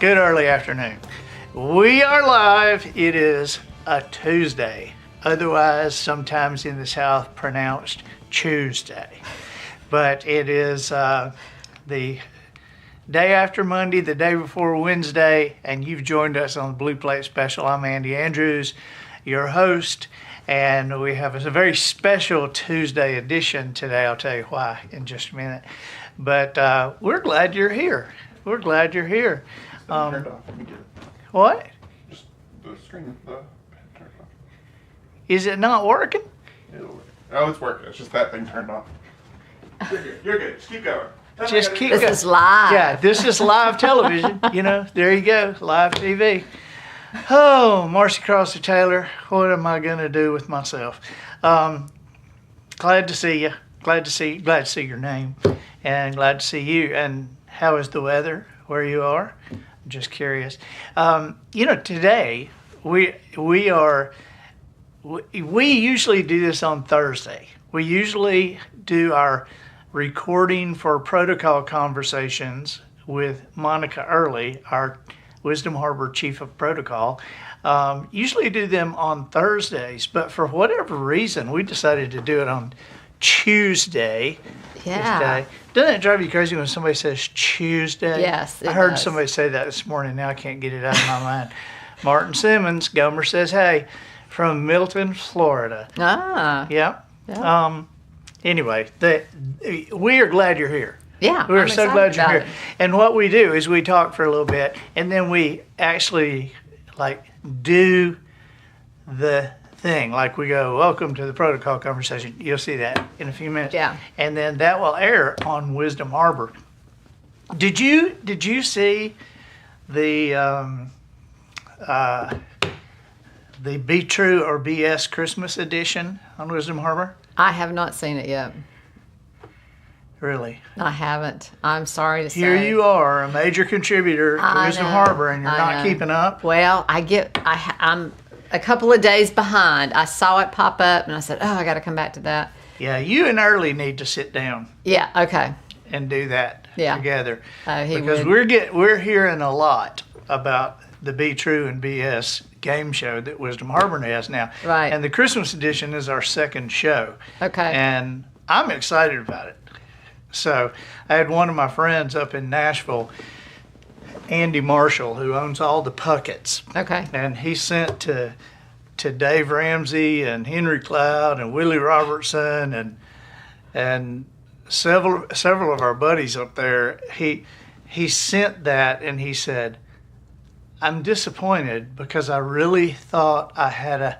Good early afternoon. We are live. It is a Tuesday, otherwise sometimes in the South pronounced Tuesday. But it is the day after Monday, the day before Wednesday, and you've joined us on the Blue Plate Special. I'm Andy Andrews, your host, and we have a very special Tuesday edition today. I'll tell you why in just a minute. But we're glad you're here. We're glad you're here. Turned off. Let me get it. What? Just the screen, the turned off. Is it not working? It'll work. Oh, it's working. It's just that thing turned off. You're good. You're good. Just keep going. Just keep This going. is live. Yeah, this is live television. You know, there you go, live TV. Oh, Marcy Crossley Taylor, what am I going to do with myself? Glad to see you. Glad to see your name, and glad to see you. And how is the weather where you are? I'm just curious. Today we usually do this on Thursday. We usually do our recording for protocol conversations with Monica Early, our Wisdom Harbor Chief of Protocol. Usually do them on Thursdays, but for whatever reason, we decided to do it on Tuesday. Yeah. This day. Doesn't it drive you crazy when somebody says Tuesday? Yes, it I heard does. somebody say that this morning. Now I can't get it out of my mind. Martin Simmons, Gomer says, hey, from Milton, Florida. Ah. Yep. Yeah. Anyway, we are glad you're here. Yeah. We're I'm so excited glad you're about here. it. And what we do is we talk for a little bit, and then we actually do the thing. Like we go, welcome to the protocol conversation. You'll see that in a few minutes. Yeah. And then that will air on Wisdom Harbor. Did you see the Be True or BS Christmas edition on Wisdom Harbor? I have not seen it yet. Really? I haven't. I'm sorry to say. Here you are, a major contributor to I Wisdom know, Harbor, and you're I not know. keeping up? Well, I'm a couple of days behind. I saw it pop up and I said, oh, I got to come back to that. Yeah, you and Early need to sit down Yeah. Okay. and do that Yeah. together. He Because would. we're hearing a lot about the Be True and BS game show that Wisdom Harbor has now. Right. And the Christmas edition is our second show. Okay. And I'm excited about it. So I had one of my friends up in Nashville, Andy Marshall, who owns all the Pucketts. Okay. And he sent to Dave Ramsey and Henry Cloud and Willie Robertson and several of our buddies up there. He sent that and he said, I'm disappointed because I really thought I had a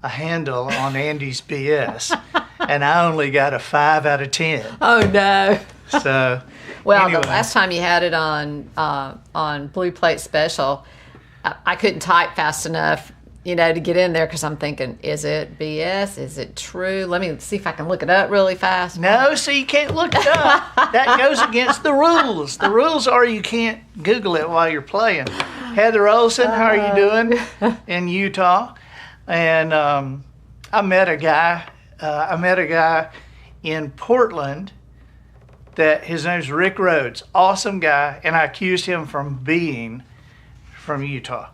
handle on Andy's BS, and I only got a 5 out of 10. Oh no. So, Well, anyway. the last time you had it on Blue Plate Special, I couldn't type fast enough, to get in there because I'm thinking, is it BS? Is it true? Let me see if I can look it up really fast. No, so you can't look it up. That goes against the rules. The rules are you can't Google it while you're playing. Heather Olson, how are you doing in Utah? And I met a guy in Portland that his name's Rick Rhodes. Awesome guy, and I accused him from being from Utah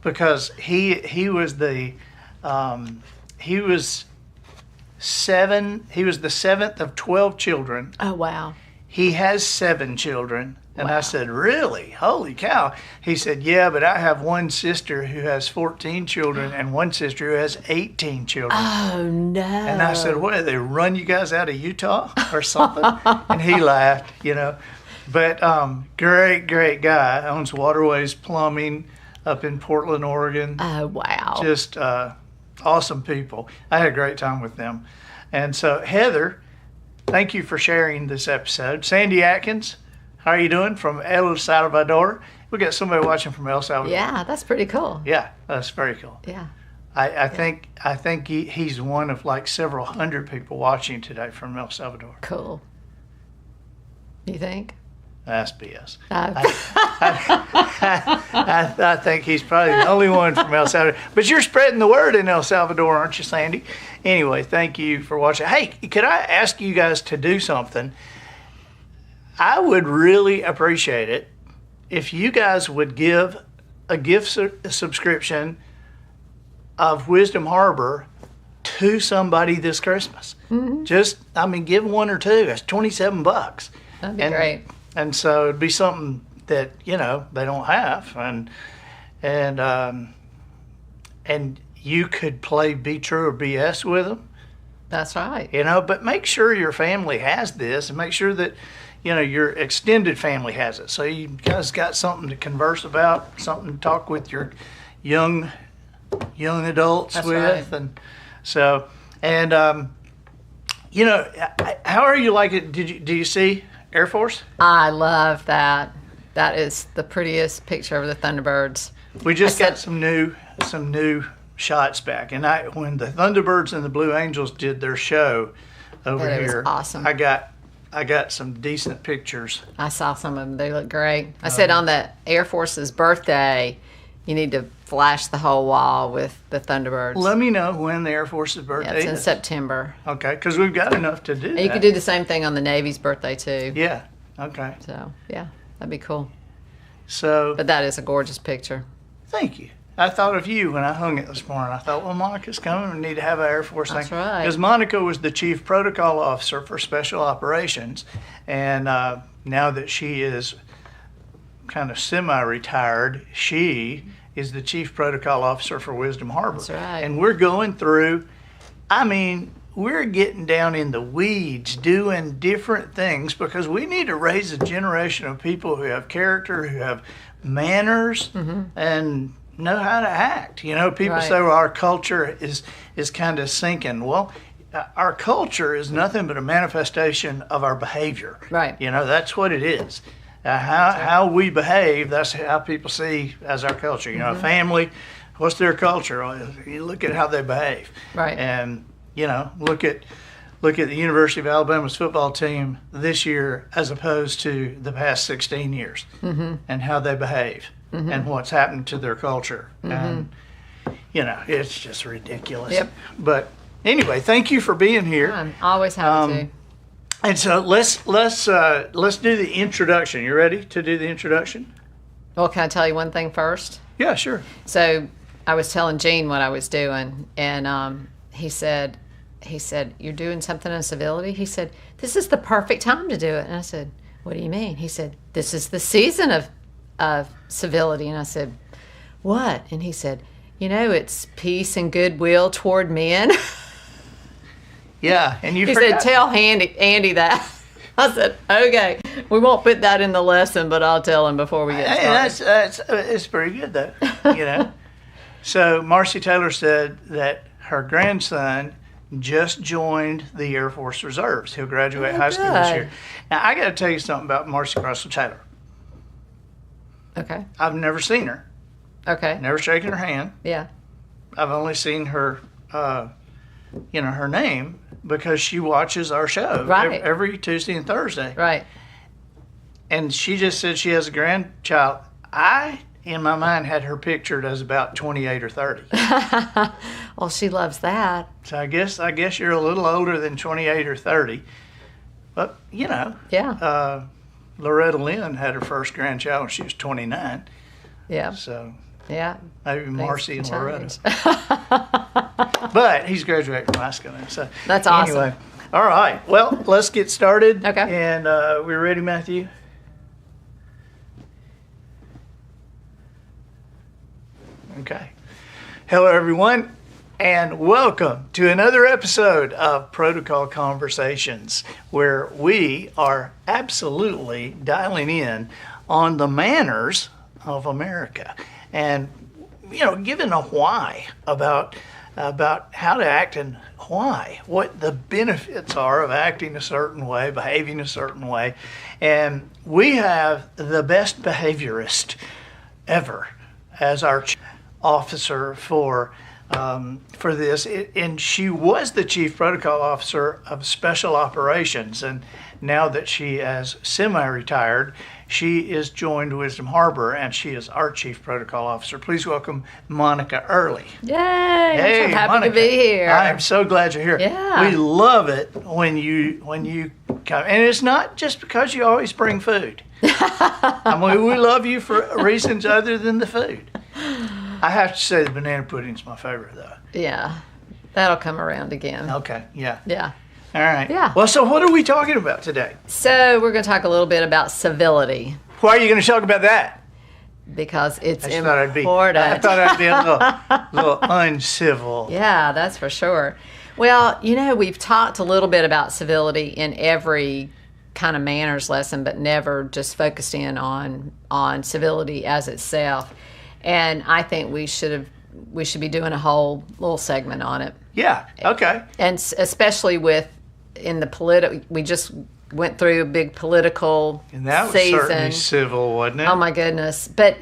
because he was the seventh of 12 children. Oh wow. He has 7 children. And I Wow. said, really? Holy cow. He said, yeah, but I have one sister who has 14 children and one sister who has 18 children. Oh no. And I said, what, they run you guys out of Utah or something? And he laughed, But great guy. Owns Waterways Plumbing up in Portland, Oregon. Oh wow. Just awesome people. I had a great time with them. And so, Heather, thank you for sharing this episode. Sandy Atkins, how are you doing from El Salvador? We got somebody watching from El Salvador. Yeah, that's pretty cool. Yeah, that's very cool. Yeah. I think he's one of several hundred people watching today from El Salvador. Cool. You think? That's BS. Oh. I think he's probably the only one from El Salvador. But you're spreading the word in El Salvador, aren't you, Sandy? Anyway, thank you for watching. Hey, could I ask you guys to do something? I would really appreciate it if you guys would give a subscription of Wisdom Harbor to somebody this Christmas. Just, I mean, give one or two. That's $27. That'd be great. And so it'd be something that, you know, they don't have. And you could play Be True or BS with them. That's right. You know, but make sure your family has this, and make sure that, you know, your extended family has it. So you guys got something to converse about, something to talk with your young adults That's with. right. And so, and, you know, how are you like it? Do you see Air Force? I love that. That is the prettiest picture of the Thunderbirds. We just got some new shots back, and when the Thunderbirds and the Blue Angels did their show over That was here, awesome. I got some decent pictures. I saw some of them. They look great. I said on the Air Force's birthday, you need to flash the whole wall with the Thunderbirds. Let me know when the Air Force's Yeah, birthday it's in is. September. Okay, because we've got enough to do. And you could do the same thing on the Navy's birthday too. Yeah. Okay. So yeah, that'd be cool. So But that is a gorgeous picture. thank you. I thought of you when I hung it this morning. I thought, well, Monica's coming. We need to have an Air Force That's thing. right. Because Monica was the chief protocol officer for special operations, and now that she is kind of semi-retired, she is the chief protocol officer for Wisdom Harbor. That's right. And we're going through. I mean, we're getting down in the weeds doing different things because we need to raise a generation of people who have character, who have manners, and know how to act. You know, people Right. say, well, our culture is kind of sinking. Well, our culture is nothing but a manifestation of our behavior. Right. You know, that's what it is. How we behave, that's how people see as our culture. You know, a family, what's their culture? Well, you look at how they behave. Right. And, you know, look at the University of Alabama's football team this year as opposed to the past 16 years and how they behave and what's happened to their culture. And, you know, it's just ridiculous. Yep. But anyway, thank you for being here. I'm always happy to. And so let's do the introduction. You ready to do the introduction? Well, can I tell you one thing first? Yeah, sure. So I was telling Gene what I was doing, and he said, "You're doing something on civility?" He said, "This is the perfect time to do it." And I said, "What do you mean?" He said, "This is the season of civility." And I said, "What?" And he said, "You know, it's peace and goodwill toward men." Yeah, and you He forgot. said, "Tell Andy that." I said, "Okay, we won't put that in the lesson, but I'll tell him before we get Hey, started." it's pretty good though, you know. So Marcy Taylor said that her grandson just joined the Air Force Reserves. He'll graduate high school this good. year. Now I got to tell you something about Marcy Russell Taylor. Okay. I've never seen her, Okay. never shaken her hand. Yeah. I've only seen her, her name because she watches our show Right. every Tuesday and Thursday. Right. And she just said she has a grandchild. I, in my mind, had her pictured as about 28 or 30. Well, she loves that. So I guess you're a little older than 28 or 30. But, you know, Yeah. Loretta Lynn had her first grandchild when she was 29. Yeah. So Yeah. maybe Marcy and Things Loretta. change. But he's graduating from high school now. So That's awesome. Anyway, all right. Well, let's get started. Okay. And we're ready, Matthew? Okay. Hello, everyone, and welcome to another episode of Protocol Conversations, where we are absolutely dialing in on the manners of America and, you know, giving a why about how to act and why, what the benefits are of acting a certain way, behaving a certain way. And we have the best behaviorist ever as our officer for this, and she was the chief protocol officer of special operations, and now that she is semi-retired, she is joined Wisdom Harbor, and she is our chief protocol officer. Please welcome Monica Early. Yay! I'm so happy Monica, to be here. I am so glad you're here. Yeah. We love it when you And it's not just because you always bring food. I mean, we love you for reasons other than the food. I have to say the banana pudding's my favorite, though. Yeah. That'll come around again. Okay, yeah. Yeah. All right. Yeah. Well, so what are we talking about today? So we're going to talk a little bit about civility Why are you going to talk about that? because it's I thought important. I thought I'd be a little uncivil. Yeah, that's for sure. Well, we've talked a little bit about civility in every kind of manners lesson, but never just focused in on civility as itself. And I think we should be doing a whole little segment on it. Yeah. Okay. And especially in the political, we just went through a big political And that was season. certainly civil, wasn't it? Oh my goodness. But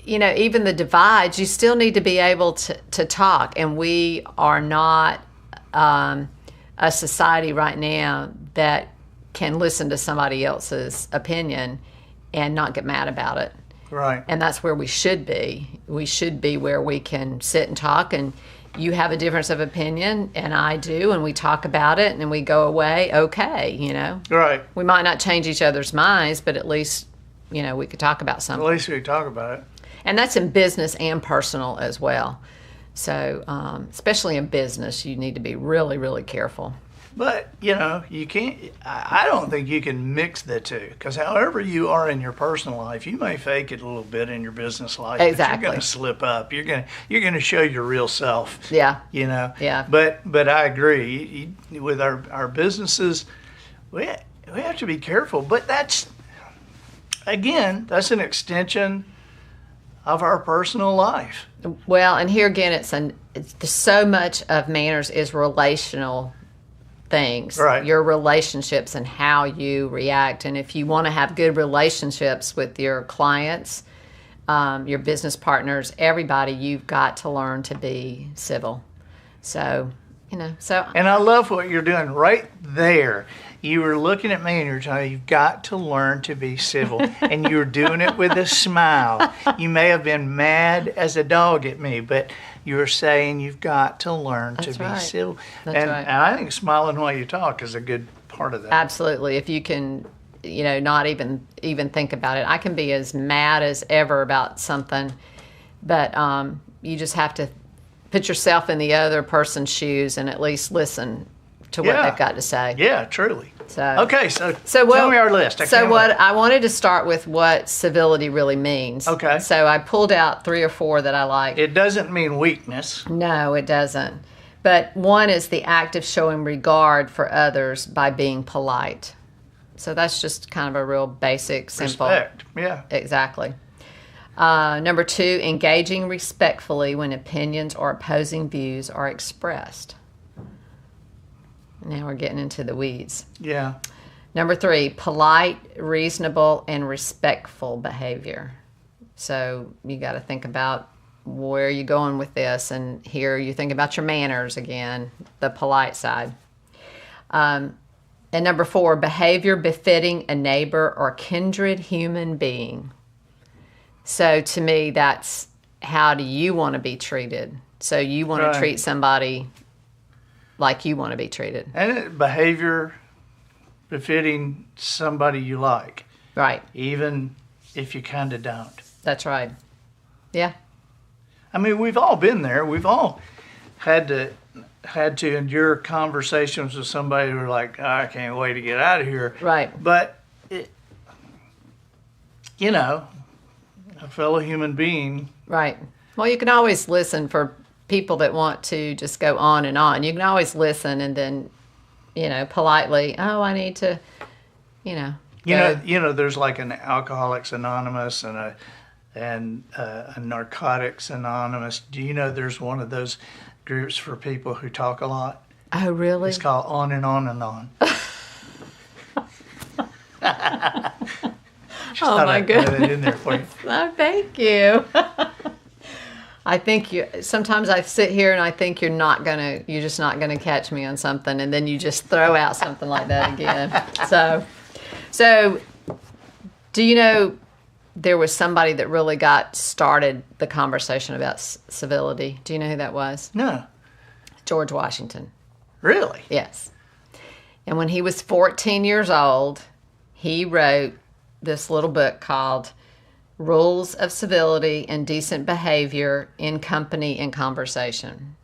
even the divides, you still need to be able to talk. And we are not a society right now that can listen to somebody else's opinion and not get mad about it. Right. And that's where we should be. We should be where we can sit and talk, and you have a difference of opinion and I do, and we talk about it and we go away okay. Right. We might not change each other's minds, but at least we could talk about At something. least we talk about it. And that's in business and personal as well. So especially in business, you need to be really, really careful. But, you can't, I don't think you can mix the two. Because however you are in your personal life, you may fake it a little bit in your business life. Exactly. But you're going to slip up. You're going to show your real self. Yeah. Yeah. Yeah. But I agree. With our businesses, we have to be careful. But that's an extension of our personal life. Well, and here again, it's so much of manners is relational things. Right. Your relationships and how you react. And if you want to have good relationships with your clients, your business partners, everybody, you've got to learn to be civil. So, And I love what you're doing right there. You were looking at me and you're telling me you've got to learn to be civil. And you're doing it with a smile. You may have been mad as a dog at me, but you're saying you've got to learn to be right. civil. That's and, right. and I think smiling while you talk is a good part of that. absolutely. If you can, not even think about it. I can be as mad as ever about something, but you just have to put yourself in the other person's shoes and at least listen to what Yeah. they've got to say. Yeah, truly. So Okay, so what, tell me our list. I wanted to start with what civility really means. Okay. So I pulled out 3 or 4 that I like. It doesn't mean weakness. No, it doesn't. But one is the act of showing regard for others by being polite. So that's just kind of a real basic, simple. Respect. Yeah. Exactly. Number 2, engaging respectfully when opinions or opposing views are expressed. Now we're getting into the weeds. Yeah. Number 3, polite, reasonable, and respectful behavior. So you got to think about where you're going with this, and here you think about your manners again, the polite side. And number 4, behavior befitting a neighbor or kindred human being. So to me, that's how do you want to be treated? So you want Right. to treat somebody like you want to be treated. And behavior befitting somebody you like, Right. even if you kind of don't. That's right. Yeah. I mean, we've all been there. We've all had to endure conversations with somebody who are like, "Oh, I can't wait to get out of here." Right. But, a fellow human being, Right. Well, you can always listen for people that want to just go on and on. You can always listen and then, politely, oh, I need to, go. there's like an Alcoholics Anonymous and a Narcotics Anonymous. Do you know there's one of those groups for people who talk a lot? Oh, really? It's called On and On and On. Oh, Thought my I'd throw that goodness. in there for you. Oh, thank you. I think sometimes I sit here and I think you're just not gonna catch me on something, and then you just throw out something like that again. So do you know there was somebody that really got started the conversation about civility? Do you know who that was? No, George Washington. really? Yes. And when he was 14 years old, he wrote this little book called Rules of Civility and Decent Behavior in Company and Conversation.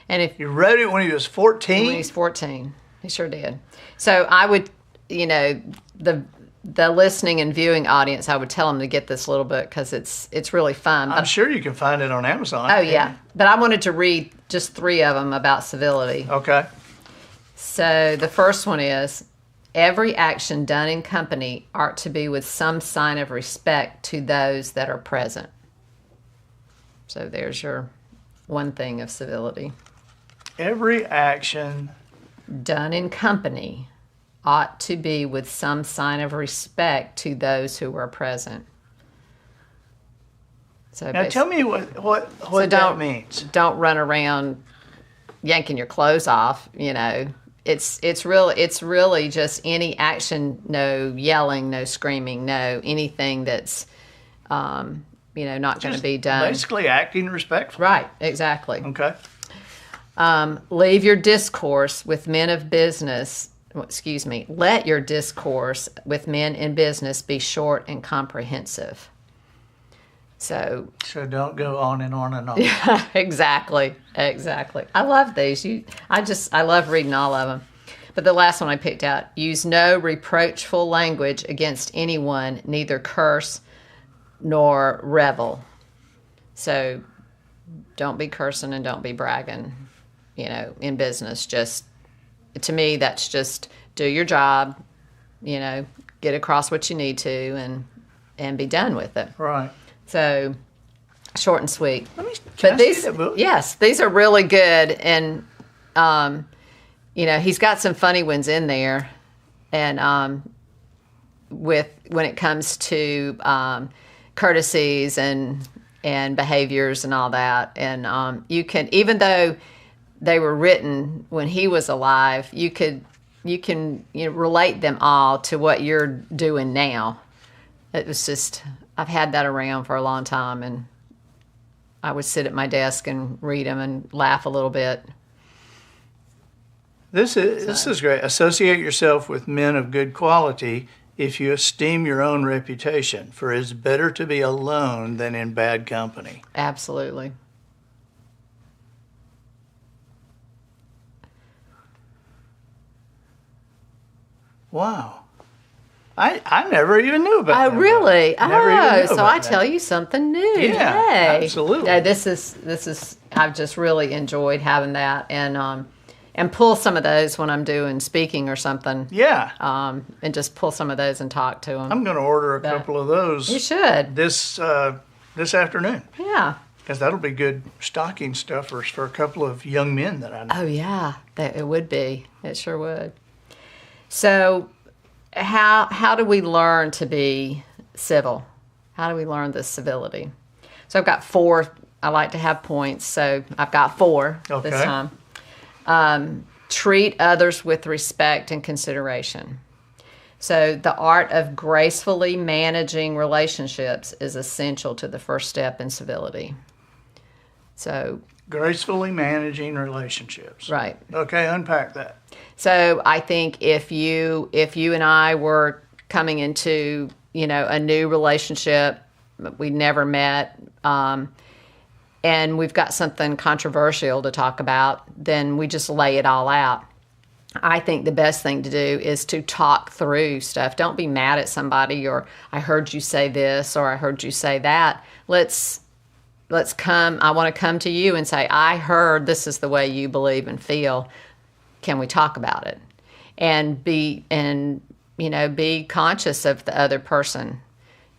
And if You wrote it when he was 14? when he's 14, he sure did. So I would, the listening and viewing audience, I would tell them to get this little book because it's really fun. I'm sure you can find it on Amazon. Oh, yeah. But I wanted to read just 3 of them about civility. Okay. So the first one is, every action done in company ought to be with some sign of respect to those that are present. So there's your one thing of civility. Every action. Done in company ought to be with some sign of respect to those who are present. So Now tell me what that don't- means. Don't run around yanking your clothes off, It's really just any action, no yelling, no screaming, no anything that's not going to be done. Basically acting respectful. Right, exactly. Okay. Leave your discourse with men of business. Let your discourse with men in business be short and comprehensive. So don't go on and on and on. exactly. I love these. I love reading all of them. But the last one I picked out, use no reproachful language against anyone, neither curse nor revel. So don't be cursing and don't be bragging, in business. Just, to me, that's just do your job, get across what you need to and be done with it. Right. So short and sweet. Can I see that book? Yes, these are really good, and he's got some funny ones in there, and when it comes to courtesies and behaviors and all that, and you can, even though they were written when he was alive, you can relate them all to what you're doing now. It was just, I've had that around for a long time, and I would sit at my desk and read them and laugh a little bit. This is great. Associate yourself with men of good quality if you esteem your own reputation, for it's better to be alone than in bad company. Absolutely. Wow. I never even knew about that. Oh, really? Never even knew So about I that. tell you something new. Yeah, Hey. absolutely. No, this is. I've just really enjoyed having that, and pull some of those when I'm doing speaking or something. Yeah. And just pull some of those and talk to them. I'm going to order a couple of those You should. this afternoon, Yeah. because that'll be good stocking stuffers for a couple of young men that I know. Oh yeah, it would be. It sure would. So, how do we learn to be civil? How do we learn this civility? So I've got 4. I like to have points, so I've got 4 this Okay. time. Treat others with respect and consideration. So the art of gracefully managing relationships is essential to the first step in civility. So, Gracefully managing relationships. right. Okay, unpack that. So I think if you and I were coming into, a new relationship, we never met, and we've got something controversial to talk about, then we just lay it all out. I think the best thing to do is to talk through stuff. Don't be mad at somebody, or I heard you say this, or I heard you say that. Let's come. I want to come to you and say, I heard this is the way you believe and feel. Can we talk about it? And be conscious of the other person.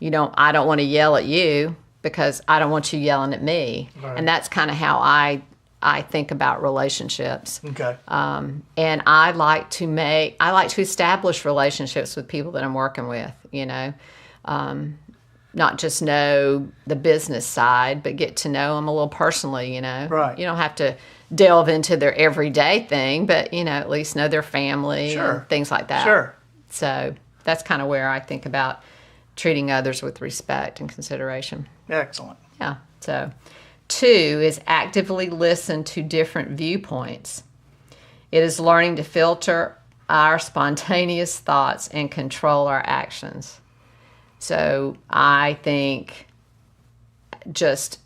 I don't want to yell at you because I don't want you yelling at me. Right. And that's kind of how I think about relationships. Okay. And I like to establish relationships with people that I'm working with, not just know the business side, but get to know them a little personally, Right. You don't have to delve into their everyday thing, but, at least know their family Sure. and things like that. Sure. So that's kind of where I think about treating others with respect and consideration. Excellent. Yeah. So 2 is actively listen to different viewpoints. It is learning to filter our spontaneous thoughts and control our actions. So I think just,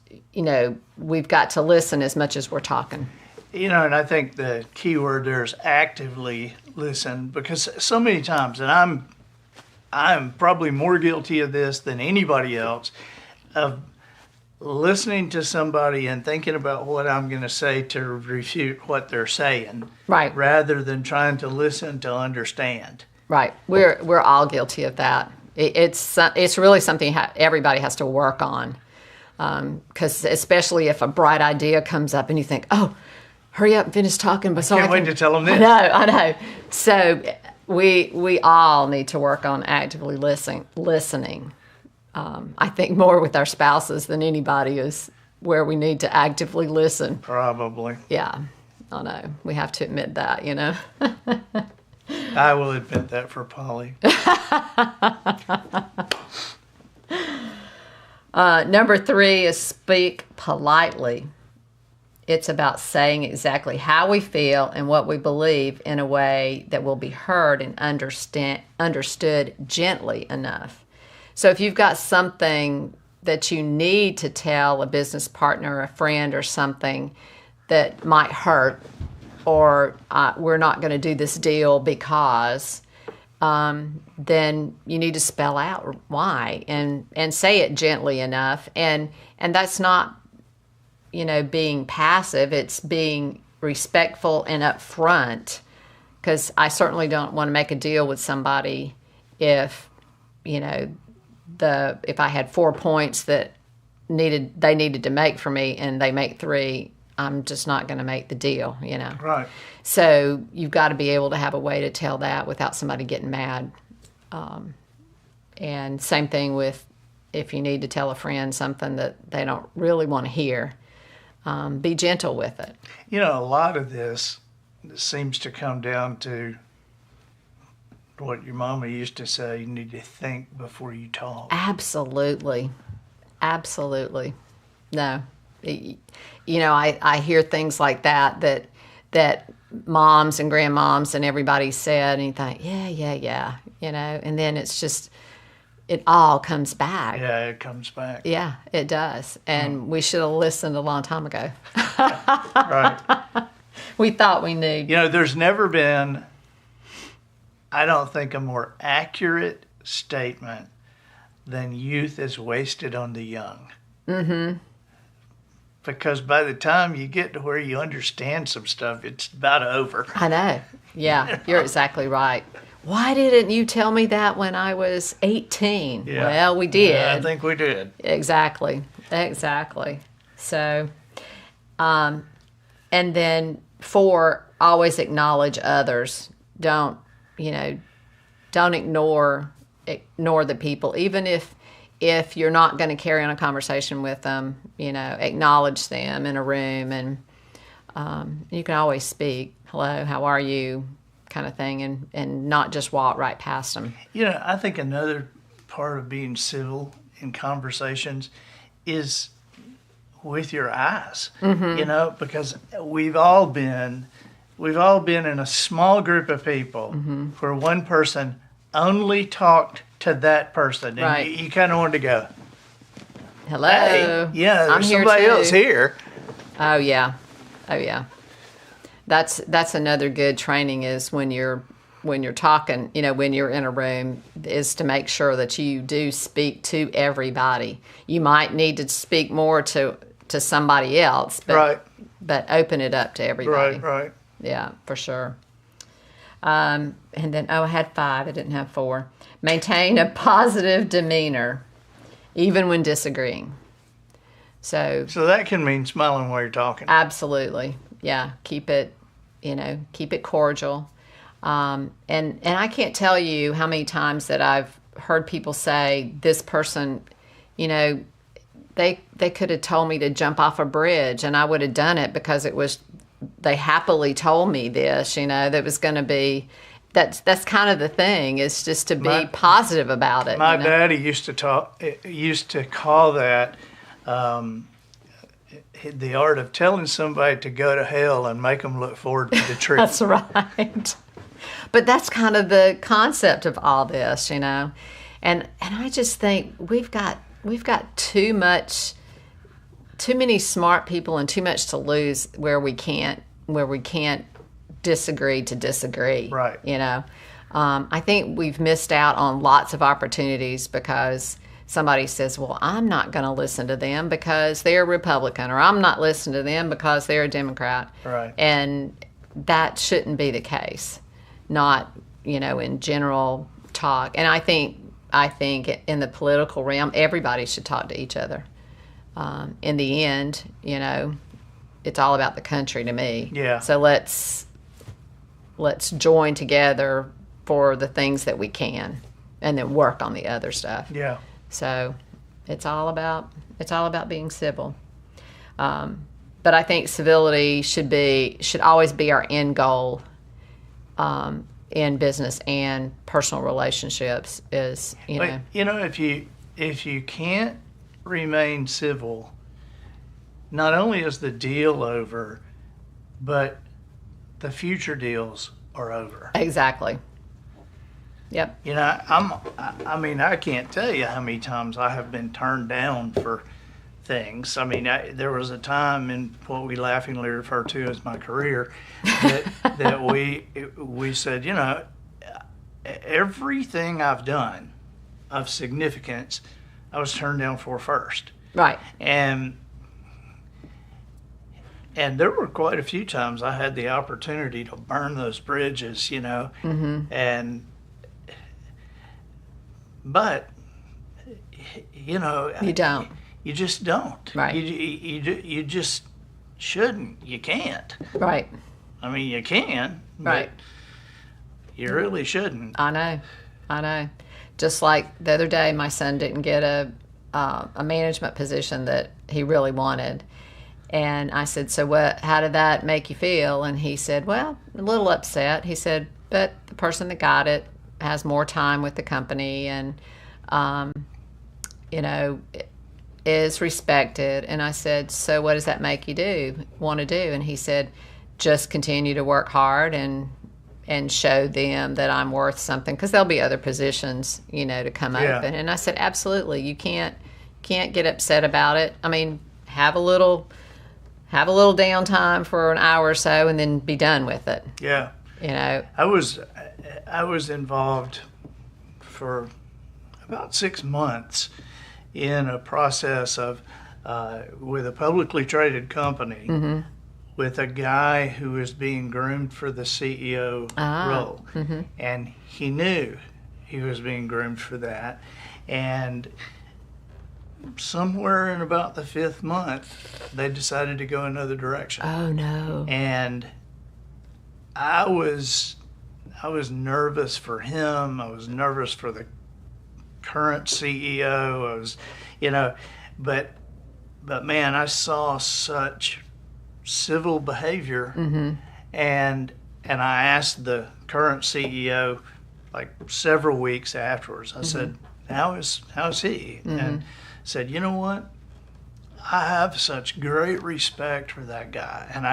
we've got to listen as much as we're talking. And I think the key word there is actively listen, because so many times, and I'm probably more guilty of this than anybody else, of listening to somebody and thinking about what I'm going to say to refute what they're saying, Right. rather than trying to listen to understand. Right. We're all guilty of that. It's really something everybody has to work on. Because especially if a bright idea comes up and you think, oh, hurry up and finish talking. But Can't wait to tell them this. I know. So we all need to work on actively listening. I think more with our spouses than anybody is where we need to actively listen. Probably. Yeah, I know. We have to admit that, I will admit that for Polly. Number 3 is speak politely. It's about saying exactly how we feel and what we believe in a way that will be heard and understood gently enough. So if you've got something that you need to tell a business partner, a friend, or something that might hurt, or we're not going to do this deal because, then you need to spell out why and say it gently enough. And that's not, being passive. It's being respectful and upfront, because I certainly don't want to make a deal with somebody if, if I had 4 points that they needed to make for me and they make 3, I'm just not going to make the deal, Right. So you've got to be able to have a way to tell that without somebody getting mad. And same thing with if you need to tell a friend something that they don't really want to hear, be gentle with it. A lot of this seems to come down to what your mama used to say: you need to think before you talk. Absolutely. Absolutely. No. I hear things like that moms and grandmoms and everybody said, and you think, yeah, and then it's just, it all comes back. Yeah, it comes back. Yeah, it does. And we should have listened a long time ago. Right. We thought we knew. There's never been, I don't think, a more accurate statement than youth is wasted on the young. Mm-hmm. Because by the time you get to where you understand some stuff, it's about over. I know. Yeah, you're exactly right. Why didn't you tell me that when I was 18? Yeah. Well, we did. Yeah, I think we did. Exactly. So, and then 4, always acknowledge others. Don't ignore the people, even if you're not going to carry on a conversation with them. Acknowledge them in a room, and you can always speak, hello, how are you, kind of thing, and not just walk right past them. I think another part of being civil in conversations is with your eyes. Mm-hmm. Because we've all been in a small group of people where one person only talked to that person, and right. you kind of wanted to go, hello, hey, yeah, there's I'm here somebody too. else here. Oh yeah. That's another good training, is when you're talking, when you're in a room, is to make sure that you do speak to everybody. You might need to speak more to somebody else, but Right. but open it up to everybody. Right. Yeah, for sure. And then, I had 5. I didn't have 4. Maintain a positive demeanor, even when disagreeing. So that can mean smiling while you're talking. absolutely, yeah. Keep it cordial. And I can't tell you how many times that I've heard people say, this person, they could have told me to jump off a bridge, and I would have done it because they happily told me this, that was going to be. That's kind of the thing, is just to be positive about it. My daddy used to call that the art of telling somebody to go to hell and make them look forward to the truth. That's right. But that's kind of the concept of all this, you know. And I just think we've got too many smart people and too much to lose where we can't disagree to disagree. Right. You know. I think we've missed out on lots of opportunities because somebody says, well, I'm not going to listen to them because they're a Republican, or I'm not listening to them because they're a Democrat. Right. And that shouldn't be the case, not, you know, in general talk. And I think in the political realm, everybody should talk to each other. In the end, you know, it's all about the country to me. Yeah. So let's join together for the things that we can, and then work on the other stuff. Yeah. So it's all about being civil. But I think civility should always be our end goal in business and personal relationships. Is But, you know, if you can't remain civil, not only is the deal over, but the future deals are over. Exactly. Yep. You know, I mean, I can't tell you how many times I have been turned down for things. I mean, there was a time in what we laughingly refer to as my career that we said, you know, everything I've done of significance, I was turned down for first. Right. And there were quite a few times I had the opportunity to burn those bridges, you know, but you know, You don't. You just don't. Right. You just shouldn't. You can't. Right. I mean, you can, Right. but you really shouldn't. I know. Just like the other day, my son didn't get a management position that he really wanted. And I said, so how did that make you feel? And he said, well, a little upset. He said, but the person that got it has more time with the company and, you know, is respected. And I said, so what does that make you want to do? And he said, just continue to work hard and show them that I'm worth something, because there'll be other positions, you know, to come open. And I said, absolutely, you can't get upset about it. I mean, have a little downtime for an hour or so and then be done with it. Yeah. You know, I was involved for about 6 months in a process of with a publicly traded company with a guy who was being groomed for the CEO role, and he knew he was being groomed for that, and somewhere in about the 5th month they decided to go another direction. Oh no. And I was nervous for him. I was nervous for the current CEO. I was, you know, but man, I saw such civil behavior, and I asked the current CEO like several weeks afterwards. I said, how's he? And said, you know what? I have such great respect for that guy, and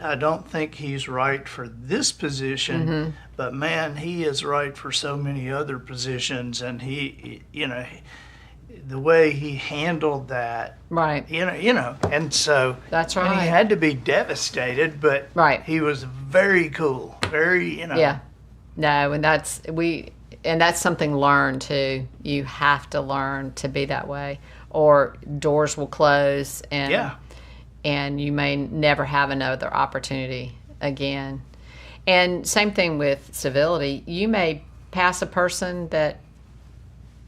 I don't think he's right for this position, but man, he is right for so many other positions, and he, you know, the way he handled that, Right. you know, and so That's and right. he had to be devastated, but Right. he was very cool, very, you know, Yeah. No, and that's something learned too. You have to learn to be that way, or doors will close and you may never have another opportunity again. And same thing with civility. You may pass a person that,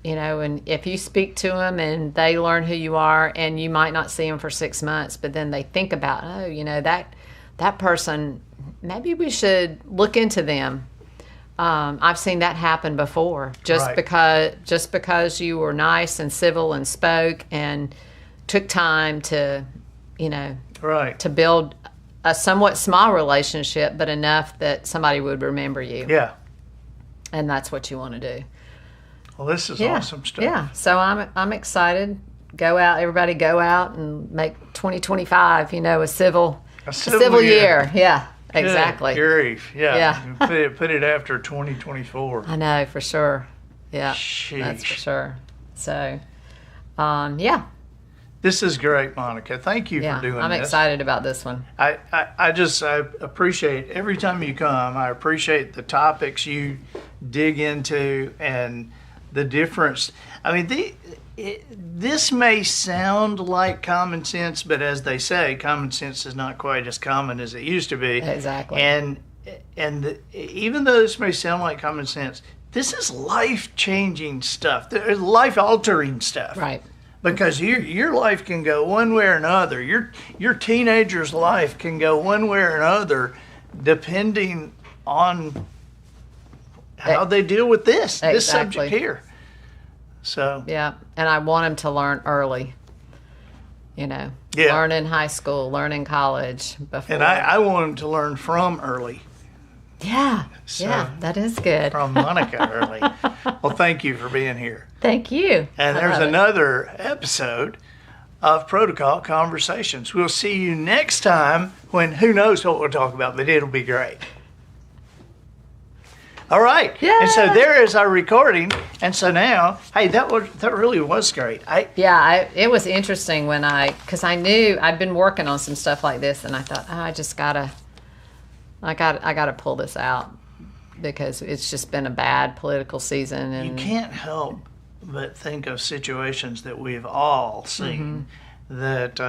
you know, and if you speak to them and they learn who you are, and you might not see them for 6 months, but then they think about, oh, you know, that person, maybe we should look into them. I've seen that happen before. Just because you were nice and civil and spoke and took time to, you know, to build a somewhat small relationship, but enough that somebody would remember you. Yeah. And that's what you want to do. Well, this is awesome stuff. Yeah. So I'm excited. Everybody go out and make 2025, you know, a civil year. Yeah. exactly. Good grief. Yeah. Yeah. Put it after 2024. I know, for sure. Yeah, that's for Sheesh. sure. So, yeah, This is great, Monica. Thank you yeah. for doing I'm this. excited about this one. I appreciate every time you come. I appreciate the topics you dig into and the difference. I mean, this may sound like common sense, but as they say, common sense is not quite as common as it used to be. Exactly. And even though this may sound like common sense, this is life-changing stuff, life-altering stuff. Right. Because your life can go one way or another. Your teenager's life can go one way or another, depending on how they deal with this subject Exactly. here. So Yeah, and I want them to learn early. You know, Yeah. learn in high school, learn in college before. and I want them to learn from early, yeah, So- yeah, that is good. from Monica early. Well, thank you for being here. Thank you. And I there's love it. another episode of Protocol Conversations. We'll see you next time when who knows what we'll talk about, but it'll be great. All right. Yay! And so there is our recording. And so now, hey, that really was great. Yeah, it was interesting because I knew I'd been working on some stuff like this, and I thought, I gotta pull this out because it's just been a bad political season, You and can't help but think of situations that we've all seen that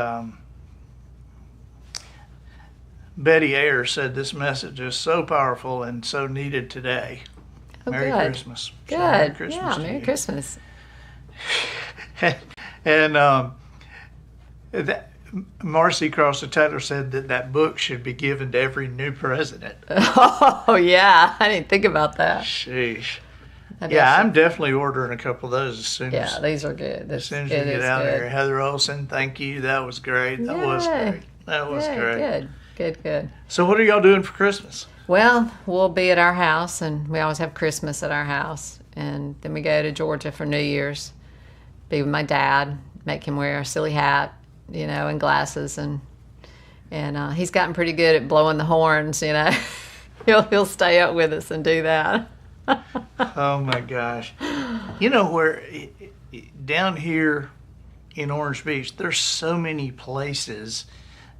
Betty Ayer said this message is so powerful and so needed today. oh, Merry good, Christmas. So good, Merry Christmas yeah, to Merry you. Christmas. And Marcy Crosser Taylor said that book should be given to every new president. Oh yeah, I didn't think about that. Sheesh. Maybe Yeah, I should- I'm definitely ordering a couple of those as soon Yeah, as these are good. as This, soon as we it get is out good. there. Heather Olson, thank you. That was great. That was Yay. great. That was Yay, great. Good. So what are y'all doing for Christmas? Well, we'll be at our house, and we always have Christmas at our house, and then we go to Georgia for New Year's. Be with my dad, make him wear a silly hat, and glasses, and he's gotten pretty good at blowing the horns. He'll stay up with us and do that. Oh my gosh. You know where down here in Orange Beach, there's so many places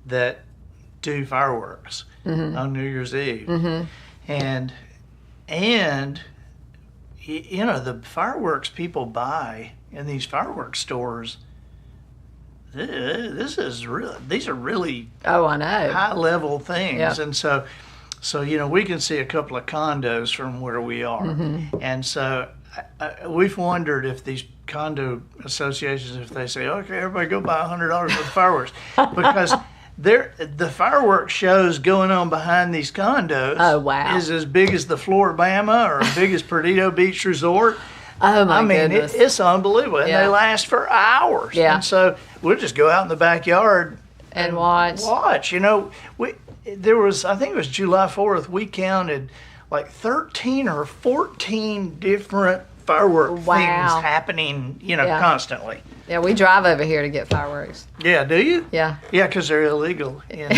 that do fireworks on New Year's Eve. And the fireworks people buy in these fireworks stores, these are really Oh, I know. high level things. Yeah. And so we can see a couple of condos from where we are. And so we've wondered if these condo associations, if they say, okay, everybody go buy $100 worth of fireworks, because the fireworks shows going on behind these condos Oh, wow. is as big as the Floribama or as big as Perdido Beach Resort. Oh my I mean, goodness. it's unbelievable, and Yeah. they last for hours. Yeah. And so we'll just go out in the backyard and watch. watch. I think it was July 4th, we counted like 13 or 14 different firework Wow. things happening, Yeah. constantly. Yeah, we drive over here to get fireworks. Yeah, do you? Yeah. Yeah, because they're illegal in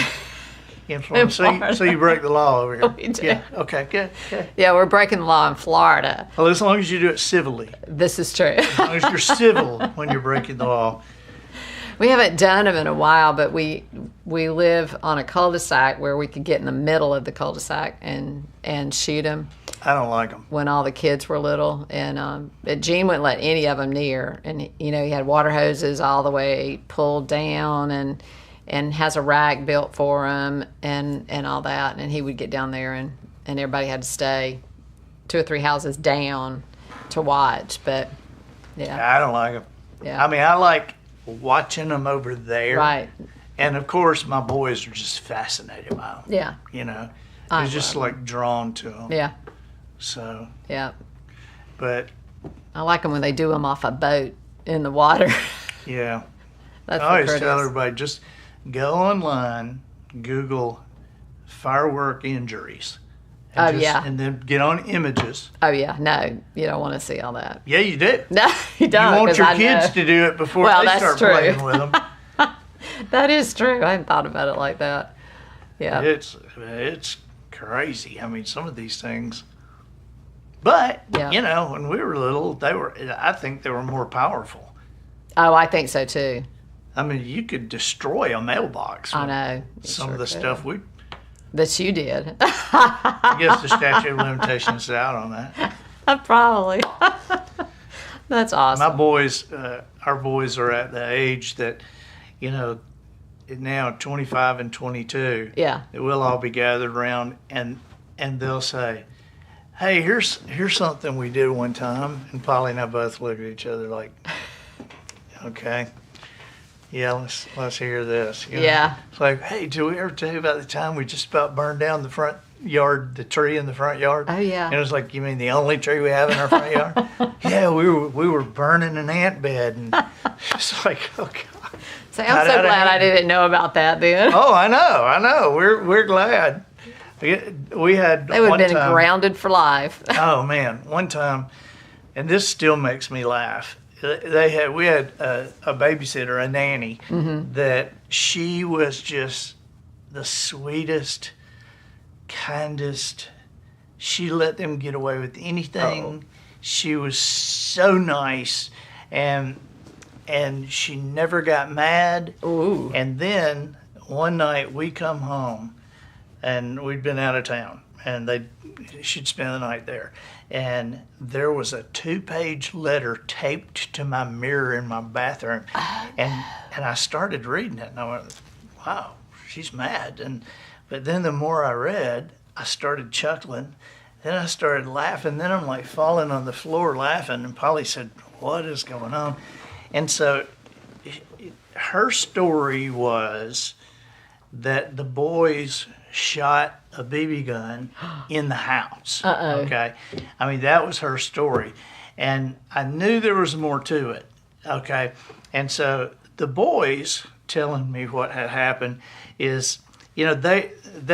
Florida. Florida. So you break the law over here. We do. Yeah, okay, good. Yeah, we're breaking the law in Florida. Well, as long as you do it civilly, This is true. as long as you're civil when you're breaking the law. We haven't done them in a while, but we live on a cul-de-sac where we could get in the middle of the cul-de-sac and shoot them I don't like them. when all the kids were little. And but Gene wouldn't let any of them near. And he had water hoses all the way pulled down and has a rack built for him and all that. And he would get down there and everybody had to stay 2 or 3 houses down to watch. But yeah, I don't like them. yeah, I mean, I like watching them over there. right, And of course, my boys are just fascinated by them. yeah, I They're just love like drawn to them. yeah, So, yeah. but I like them when they do them off a boat in the water. yeah, That's I always the tell prettiest. everybody just go online, Google firework injuries. Oh, yeah. And then get on images. Oh yeah, no, you don't want to see all that. Yeah, you do. No, you don't. You want 'cause your I kids know. to do it before Well, they that's start true. playing with them. That is true. I hadn't thought about it like that. Yeah. It's crazy. I mean, some of these things. But Yeah. you know, when we were little, I think they were more powerful. Oh, I think so too. I mean, you could destroy a mailbox. I with know. You Some sure of the could. stuff we. That you did. I guess the statute of limitations is out on that. Probably. That's awesome. My boys, our boys are at the age that, you know, now 25 and 22. Yeah. That we'll all be gathered around and they'll say, "Hey, here's something we did one time," and Polly and I both look at each other like, "Okay, yeah, let's hear this." You know? Yeah. It's like, "Hey, did we ever tell you about the time we just about burned down the front yard, the tree in the front yard?" Oh, yeah. And it was like, "You mean the only tree we have in our front yard?" "Yeah, we were burning an ant bed," and it's like, "Oh God." So How I'm so did glad I- I didn't know about that then. Oh, I know. We're glad. We had They would one have been time. grounded for life. Oh man, one time, and this still makes me laugh. We had a babysitter, a nanny, that she was just the sweetest, kindest. She let them get away with anything. She was so nice, and she never got mad. Ooh. And then one night we come home, and we'd been out of town, and she'd spend the night there, and there was a 2-page letter taped to my mirror in my bathroom, and I started reading it, and I went, "Wow, she's mad." But then the more I read, I started chuckling, then I started laughing, then I'm like falling on the floor laughing, and Polly said, "What is going on?" And so her story was that the boys shot a BB gun in the house. Uh-oh. Okay. I mean, that was her story. And I knew there was more to it. Okay. And so the boys telling me what had happened is, you know, they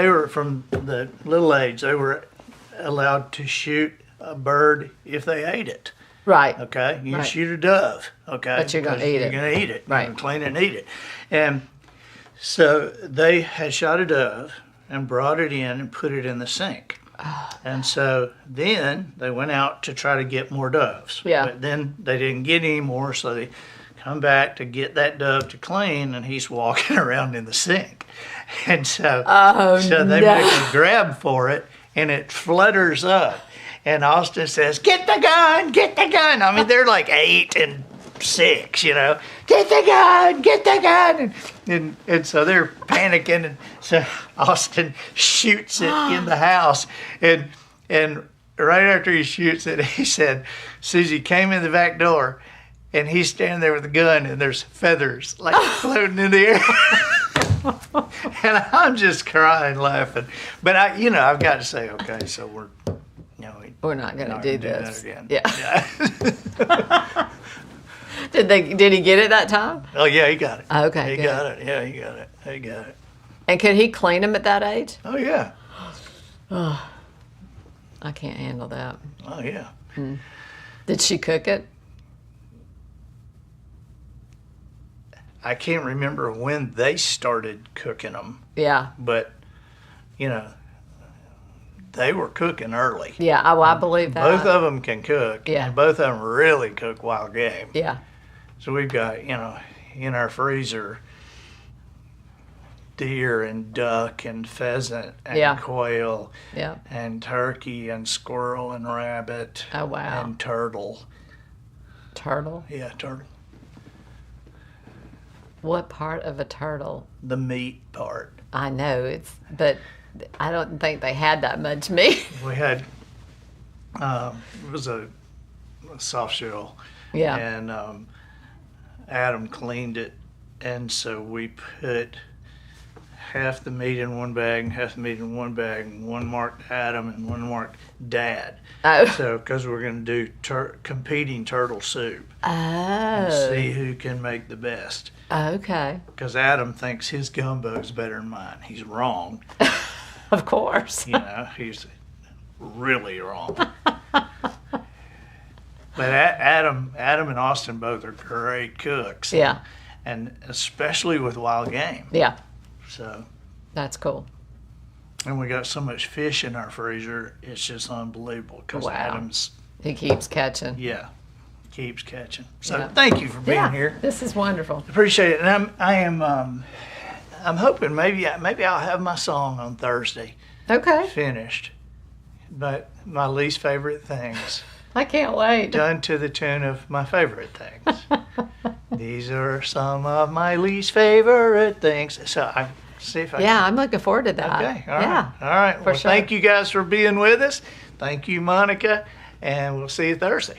were from the little age, they were allowed to shoot a bird if they ate it. Right. Okay, you Right. shoot a dove. Okay, But you're gonna because eat You're it. gonna eat it. Right. You're gonna clean it and eat it. And so they had shot a dove and brought it in and put it in the sink. And so then they went out to try to get more doves. Yeah. But then they didn't get any more, so they come back to get that dove to clean, and he's walking around in the sink. And so, so they no. make a grab for it, and it flutters up. And Austin says, "Get the gun, get the gun." I mean, they're like 8 and 6, you know. "Get the gun, get the gun." And so they're panicking. And so Austin shoots it in the house. And right after he shoots it, he said, Susie came in the back door, and he's standing there with a gun, and there's feathers like floating in the air. And I'm just crying, laughing. But I've got to say, okay, so We're not going to do that this. again. Yeah. Did he get it that time? Oh yeah, he got it. Okay, He good. got it. Yeah, he got it. He got it. And could he clean them at that age? Oh yeah. I can't handle that. Oh yeah. Did she cook it? I can't remember when they started cooking them, Yeah. but they were cooking early. Yeah, I believe that. Both of them can cook. Yeah. And both of them really cook wild game. Yeah. So we've got, in our freezer, deer and duck and pheasant and Yeah. quail Yeah. and turkey and squirrel and rabbit Oh, wow. and turtle. Turtle? Yeah, turtle. What part of a turtle? The meat part. I know but I don't think they had that much meat. We had, it was a soft shell. Yeah. And Adam cleaned it. And so we put half the meat in one bag and half the meat in one bag, and one marked Adam and one marked Dad. Oh. So, because we're going to do competing turtle soup and Oh. see who can make the best. Okay. Because Adam thinks his gumbo's better than mine. He's wrong. Of course. He's really wrong. But Adam and Austin both are great cooks. Yeah. And especially with wild game. Yeah. So, That's cool. And we got so much fish in our freezer, it's just unbelievable. Because Wow. Adam's, He keeps catching. yeah, keeps catching. So Yeah. thank you for being Yeah, here. this is wonderful. Appreciate it. And I'm hoping maybe I'll have my song on Thursday Okay, finished. But my least favorite things I can't wait. done to the tune of my favorite things. These are some of my least favorite things. So I see if I Yeah, I'm looking forward to that. Okay. All right. Yeah. All right. for Well, sure. thank you guys for being with us. Thank you, Monica. And we'll see you Thursday.